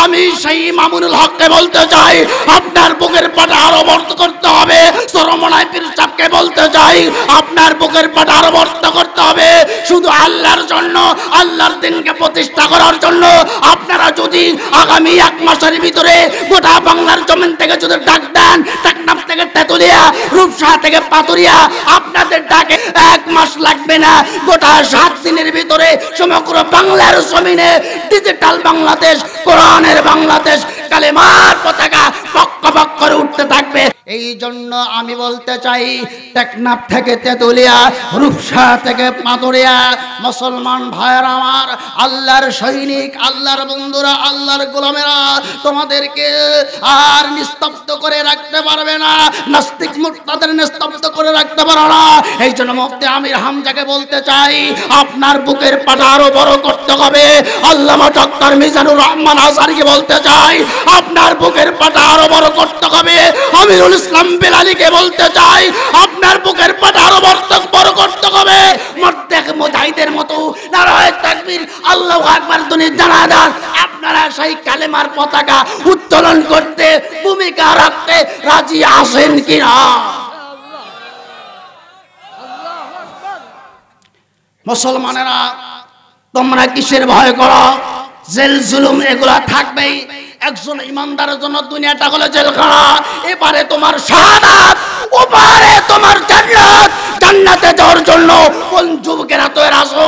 আমি সেই মামুনুল হককে বলতে চাই, আপনার বুকের পাটা আরো বর্ত করতে হবে। সরমনাই পীর সাহেবকে বলতে চাই, আপনার বুকের পাটা আরো বর্ত করতে হবে শুধু আল্লাহর জন্য, আল্লাহর দিনকে প্রতিষ্ঠা করার জন্য। আপনারা যদি আগামী 1 মাসের ভিতরে গোটা বাংলার জমিন থেকে যদি ডাক দেন, টেকনাফ থেকে তেতুলিয়া, রূপসা থেকে পাতুরিয়া, আপনাদের ডাকে 1 মাস লাগবে না, গোটা 7 দিনের ভিতরে সমগ্র বাংলার জমিনে ডিজিটাল বাংলাদেশ, কোরআনের বাংলাদেশ, কালেমার পতাকা পক্ষ পক্ষ করে উঠতে থাকবে। এই জন্য আমি বলতে চাই, টেকনাফ থেকে তেতুলিয়া, রূপসা থেকে পাতুরিয়া, মুসলমান ভাইয়েরা আমার, আল্লাহর সৈনিক, আল্লাহর বন্ধুরা, আল্লাহর গোলামেরা, তোমাদেরকে আর নিস্তব্ধ করে রাখতে পারবে না, নাস্তিক মুরতাদের নিস্তব্ধ করে রাখতে পারবে না। এই জন্য মুফতি আমির হামজাকে বলতে চাই, আপনার বুকের পাটা আরো বড় করতে হবে। আল্লামা ডক্টর মিজানুর রহমান আজহারীকে বলতে চাই, আপনার বুকের পাটা আরো বড় করতে হবে। আমিরুল ইসলাম বিলালীকে বলতে চাই, আপনার বুকের পাটা আরো বড় করতে হবে। মুর্তেক মুজাহিদের মতো নারায়ে তাকবীর, আল্লাহু আকবার ধ্বনি জানাজান আপনারা সেই কালেমার পতাকা উত্তোলন করতে ভূমিকা রাখতে রাজি আছেন কিনা? মুসলমানেরা, তোমরা কিসের ভয় করো? জেল জুলুম এগুলা থাকবেই। একজন ইমানদারের জন্য দুনিয়াটা হলো জেলখানা। এবারে তোমার শাহাদাত, ওপারে তোমার জান্নাত। জান্নাতে যাওয়ার জন্য কোন যুবকেরা তৈরি আসো?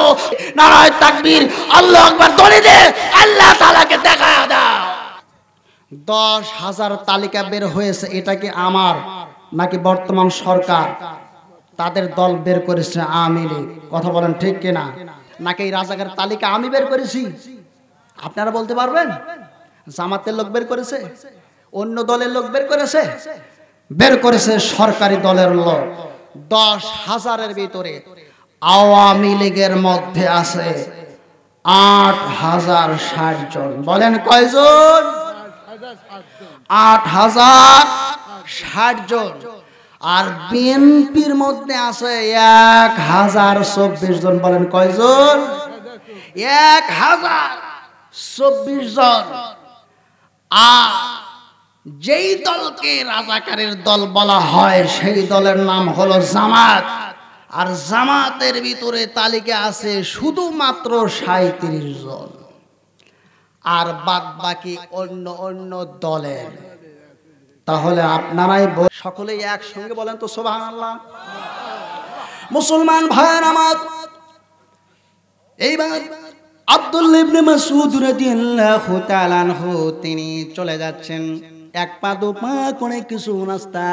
নারায়ে তাকবীর, আল্লাহু আকবার ধ্বনি দে, আল্লাহ তাআলাকে দেখা দাও। 10,000 তালিকা বের হয়েছে, এটা কি আমার নাকি বর্তমান সরকার তাদের দল বের করেছে আওয়ামী লীগ? কথা বলেন ঠিক কিনা? নাকি এই রাজাকার তালিকা আমি বের করেছি? আপনারা বলতে পারবেন? জামাতের লোক বের করেছে, অন্য দলের লোক বের করেছে? বের করেছে সরকারি দলের লোক। 10,000-এর ভিতরে আওয়ামী লীগের মধ্যে আছে 8,060 জন। বলেন কয়জন? 8,060 জন। আর বিএনপির মধ্যে আছে 1,024 জন। বলেন কয়জন? 1,024 জন। আর যেই দলকে রাজাকারের দল বলা হয় সেই দলের নাম হলো জামাত। আর জামাতের ভিতরে তালিকা আছে শুধুমাত্র 37 জন। আর বাদ বাকি অন্য অন্য দলের। তাহলে আপনারাই সকলেই একসঙ্গে বলেন তো সুবহানাল্লাহ। মুসলমান ভাইয়ের আমার, এইবার আব্দুল্লাহ ইবনে মাসউদ রাদিয়াল্লাহু তাআলা আনহু তিনি চলে যাচ্ছেন। 1 পা 2 পা করে কিছু রাস্তা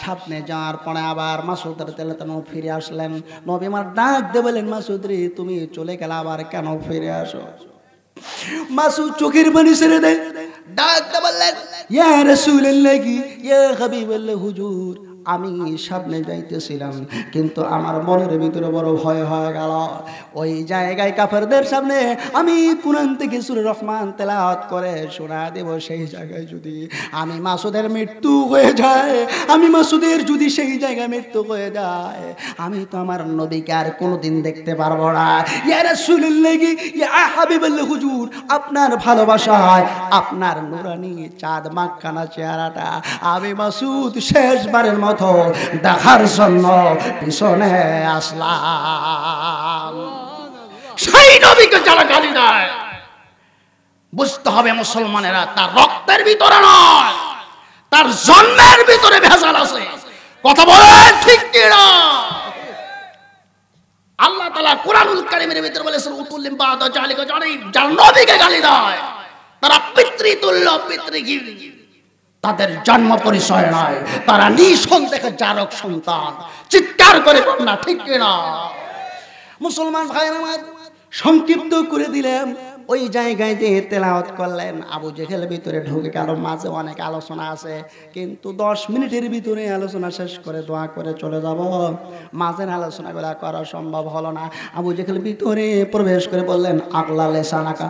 সামনে যাওয়ার পরে আবার মাসউদ রাদিয়াল্লাহু তাআলা ফিরে আসলেন। নবী আমার ডাক দিয়ে বলেন, মাসউদ রে তুমি চলে গেলে আবার কেন ফিরে আসো? মাসউদ চোখের পানি ছেড়ে দেয়, ডাক দিয়ে বললেন, ইয়া রাসূলুল্লাহ, ইয়া হাবিবাল্লাহ, হুজুর আমি সামনে যাইতেছিলাম কিন্তু আমার মনের ভিতরে বড় ভয় হয়ে গেল। ওই জায়গায় কাফেরদের সামনে আমি কুরআন থেকে সূরা রহমান তেলাওয়াত করে শোনা দেব, সেই জায়গায় যদি আমি মাসুদের মৃত্যু হয়ে যায়, আমি মাসুদের যদি সেই জায়গায় মৃত্যু হয়ে যায়, আমি তো আমার নবীকে আর কোনোদিন দেখতে পারবো না। ইয়া রাসূলুল্লাহ, ইয়া হাবিবাল্লাহ, হুজুর আপনার ভালোবাসায় আপনার নুরানি চাঁদ মাখানা চেহারাটা আমি মাসুদ শেষবারের মতো দেখার জন্য পিছনে আসলাম। সেই নবীকে যারা গালি দেয় বুঝতে হবে মুসলমানেরা তার রক্তের ভিতরে নয়, তার জন্মের ভিতরে ভেজাল আছে। কথা বলেন ঠিক কিনা? আল্লাহ তাআলা কুরআনুল কারীমের ভিতরে বলেছেন, উতুল্লিম বাদা জালিকা, যারা নবীকে গালি দেয় তারা পিতৃতুল্য, পিতৃঘীন, তাদের জন্ম পরিচয় নয়, তারা নিঃসন্দেহে জারক সন্তান। চিৎকার করে না ঠিক কিনা? মুসলমান ভাইরা আমার, সংক্ষিপ্ত করে দিলাম। ওই জায়গায় যে তেলাওয়াত করলেন, আবু জেহেল ভিতরে ঢুকে গেল। মাঝে অনেক আলোচনা আছে, কিন্তু 10 মিনিটের ভিতরে আলোচনা শেষ করে দোয়া করে চলে যাব। মাঝের আলোচনাগুলো করা সম্ভব হলো না। আবু জেহেল ভিতরে প্রবেশ করে বললেন, আগলা লেসানাকা,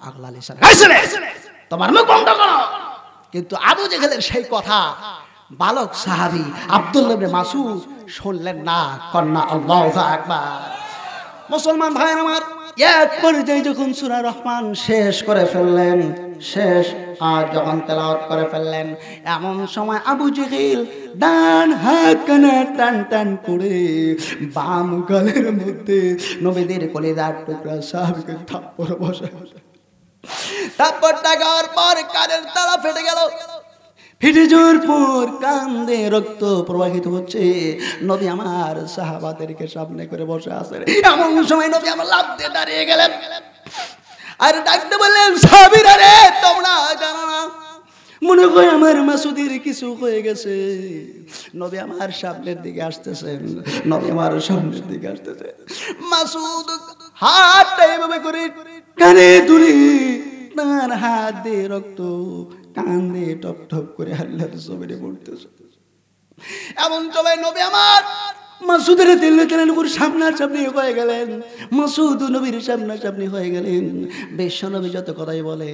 আগলা লেসানাকা, তোমার মুখ বন্ধ করো। কিন্তু আবু জেহেলের সেই কথা বালক সাহাবী আব্দুল্লাহ ইবনে মাসউদ শুনলেন না। কন্যা আল্লাহু আকবার। মুসলমান ভাইয়ের আমার, এক পর্যায়ে যখন সূরা রহমান শেষ করে ফেললেন, শেষ আর যখন তেলাওয়াত করে ফেললেন, এমন সময় আবু জেহেল ডান হাত কানে টান টান করে বাম গালের মধ্যে নবীদের কলিজার টুকরা সাহাবীকে থাপ্পড় বসায়। থাপ্পড় লাগার পর কানের তালা ফেটে গেল। ফেটে যাওয়ার পর কান দিয়ে রক্ত প্রবাহিত হচ্ছে। নবী আমার সাহাবাদেরকে সামনে করে বসে আছেন। এমন সময় নবী আমার লাফ দিয়ে দাঁড়িয়ে গেলেন আর ডাকতে বললেন, সাহাবীরা রে, তোমরা জানো না মনে হয় আমার মাসুদের কিছু হয়ে গেছে। নবী আমার সামনের দিকে আসতেছেন, নবী আমার সামনের দিকে আসতেছেন। মাসুদ হাতটা এভাবে করে কানে তুলে তার হাত দিয়ে রক্ত কান দিয়ে টপ টপ করে আল্লাহর জমিনে পড়তেছে। এমন সময় নবী আমার মাসুদের তেলের উপর সামনাসামনি হয়ে গেলেন। মাসুদ নবীর সামনাসামনি হয়ে গেলেন। বিশ্বনবী যত কথাই বলে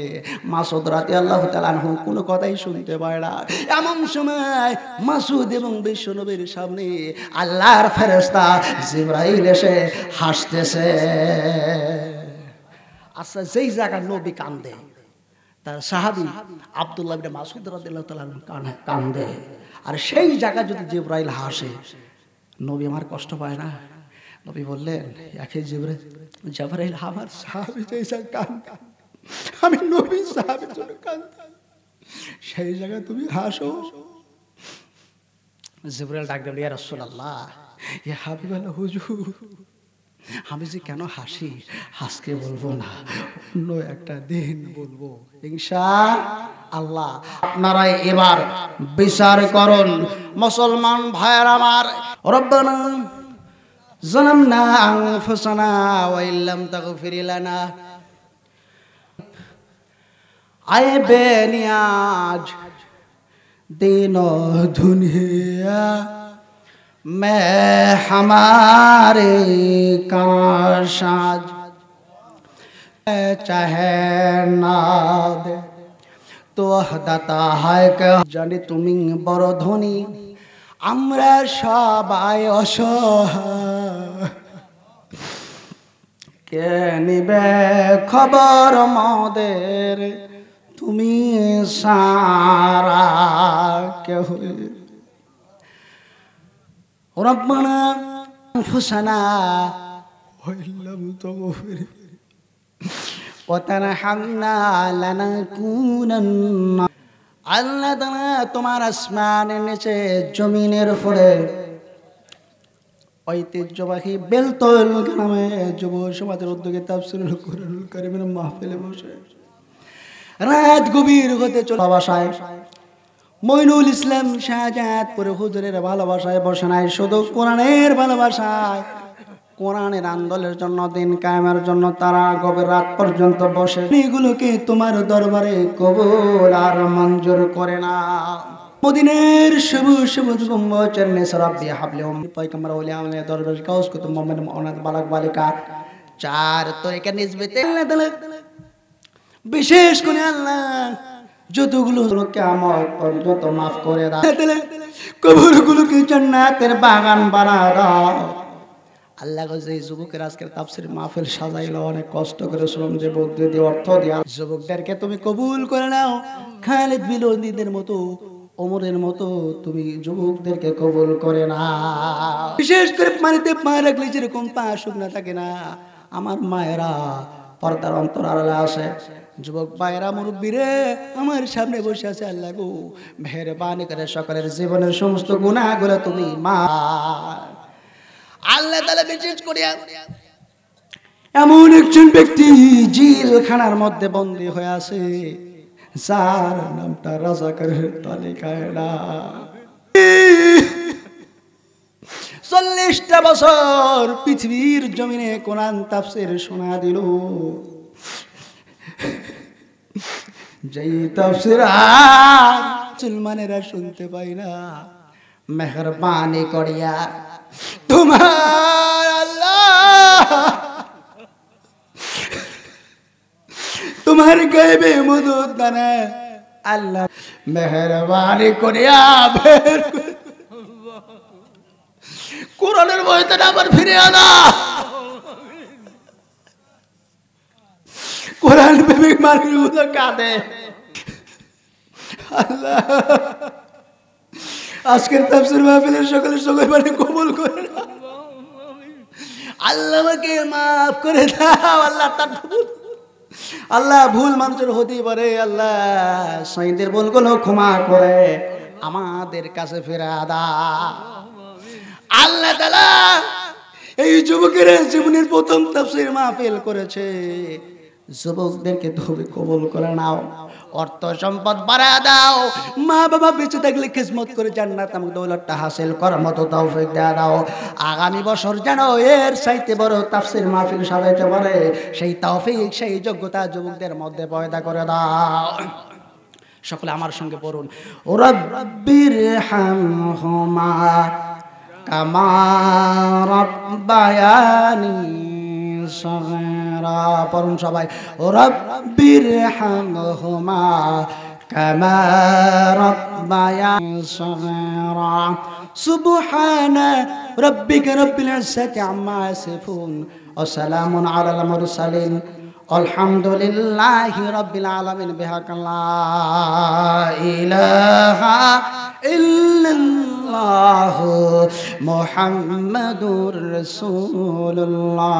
মাসুদ রাদিয়াল্লাহু তাআলা আনহু কোনো কথাই শুনতে পায় না। এমন সময় মাসুদ এবং বিশ্বনবীর সামনে আল্লাহর ফেরেশতা জিবরাইল এসে হাসতেছে। আচ্ছা, যেই জায়গা নবী কান্দে, তার সাহাবী আব্দুল্লাহ ইবনে মাসউদ রাদিয়াল্লাহু তাআলা কান্দে, আর সেই জায়গা যদি জিবরাইল হাসে, নবী আমার কষ্ট পায় না? নবী বললেন, একে জিবরাইল আমার সাহাবী যেই জায়গা কান্দে, আমি নবী সাহাবীর জন্য কান্দে, সেই জায়গা তুমি হাসো। জিবরাইল ডাক দিল, ইয়া রাসূলুল্লাহ, ইয়া হাবিবাল্লাহ, হুজুর আমি যে কেন হাসি আজকে বলবো না, অন্য একটা দিন বলবো ইনশাআল্লাহ। আপনারাই এবার বিচার করুন মুসলমান ভাইয়ের আমার। রব্বানা যালামনা আনফুসানা ওয়া ইল্লাম তাগফির লানা আইবে নিয়াজ দিন দুনিয়া मैं हमारे काशाज चाहे ना दे तो दाता है কে জানি তুমি বড় ধনী, আমরা সবাই অসহায়, কে নিবে খবর মোদের তুমি সারা কে হই। রব্বানা আনফুসানা ওয়া ইল্লাম তাগফির ওয়া তারহামনা লানাকুনান্না। আল্লাহ তাআলা তোমার আসমানের নিচে জমিনের উপরে ঐতিহ্যবাহী বেলতল গ্রামে যুব সমাজের উদ্যোগে তাফসীরুল কুরআনুল কারীমের মাহফিলে বসে রাত গভীর হতে চলে ভালোবাসায় মইনুল ইসলাম শাহজাহাদপুর হুজুরের ভালোবাসায় বসে নাই, শুধু কোরআনের ভালোবাসায়, কোরআনের আন্দোলনের জন্য, দিন কায়েমের জন্য তারা গভীর রাত পর্যন্ত বসে। এগুলোকে তোমার দরবারে কবুল আর মঞ্জুর করে না। মদিনার সবুজ সবুজ গম্বুজের নিচে রাব্বি হাবলি পয়গম্বর ওলি আমিনের দরবারে কাউস কুতুব মুমিন অনাথ বালক বালিকা চার তরিকা নিসবতে আল্লাহ বিশেষ করে আল্লাহ যতগুলো কিয়ামত পর্যন্ত মাফ করে দাও, কবরগুলোকে জান্নাতের বাগান বানায় দাও। আল্লাহ যে যুবকের আজকের তাফসীর মাহফিল সাজাইলো, অনেক কষ্ট করে শ্রম যে বুদ্ধি দিয়ে অর্থ দিয়ে যুবকদেরকে তুমি কবুল করে নাও। খালিদ বিন ওলীদের মতো, ওমরের মতো তুমি যুবকদেরকে কবুল করে নাও। বিশেষ করে পানিতে পা রাখলে যেরকম পা শুকনা থাকে না, আমার মায়েরা পর্দার অন্তর আড়ালে আসে, যুবক ভাইরা মুরব্বীরে আমার সামনে বসে আছে, আল্লাহ গো মেহেরবানি করে সকলের জীবনের সমস্ত গুনাহগুলো তুমি মাফ। আল্লাহ তাআলা বিশেষ করে এমন একজন ব্যক্তি জেলখানার মধ্যে বন্দী হয়ে আছে, যার নামটা রাজাকারের তালিকায় না। 40টা বছর পৃথিবীর জমিনে কোরআন তাফসীর শোনা দিল, যেই তাফসীর মুসলমানেরা শুনতে পাই না। মেহেরবানি করিয়া তোমার আল্লাহ তোমার গায়বে মদদ দানে আল্লাহ মেহেরবানি করিয়া বের কোরআনের ময়দানে আবার ফিরে আনা। কোরআন প্রেমিক মানুষগুলো কাঁদে। আল্লাহ আজকের তাফসীর মাহফিলের সকলের সকল মানে কবুল করে নাও। আল্লাহ আমাকে মাফ করে দাও। আল্লাহ তার ভুল, আল্লাহ ভুল মানুষের হতেই পারে। আল্লাহ সাইদের ভুলগুলো ক্ষমা করে আমাদের কাছে ফেরা দাও। আল্লাহ তাআলা এই যুবকের জীবনের প্রথম তাফসীর মাহফিল করেছে, যুবকদেরকে তুমি কবুল করে নাও, অর্থ সম্পদ বাড়া দাও, মা বাবা বেঁচে থাকলে খিদমত করে জান্নাত এবং দৌলতটা হাসিল করার মতো তৌফিক দেয়া দাও। আগামী বছর যেন এর চাইতে বড় তাফসীর মাহফিল সাজাইতে পারে সেই তৌফিক সেই যোগ্যতা যুবকদের মধ্যে পয়দা করে দাও। সকলে আমার সঙ্গে পড়ুন, রাব্বির হামহুমা কামা রাব্বায়ানি সগীরা। পড়ুন সবাই, রাব্বির হামহুমা কামা রাব্বায়ানি সগীরা। সুবহানা রাব্বিকা রাব্বিল ইজ্জাতি আম্মা ইয়াসিফুন ওয়া সালামুন আলাল মুরসালিন আলহামদুলিল্লাহি রাব্বিল আলামিন। বিহাক লা ইলাহা ইল্লাল্লাহু মুহাম্মাদুর রাসূলুল্লাহ।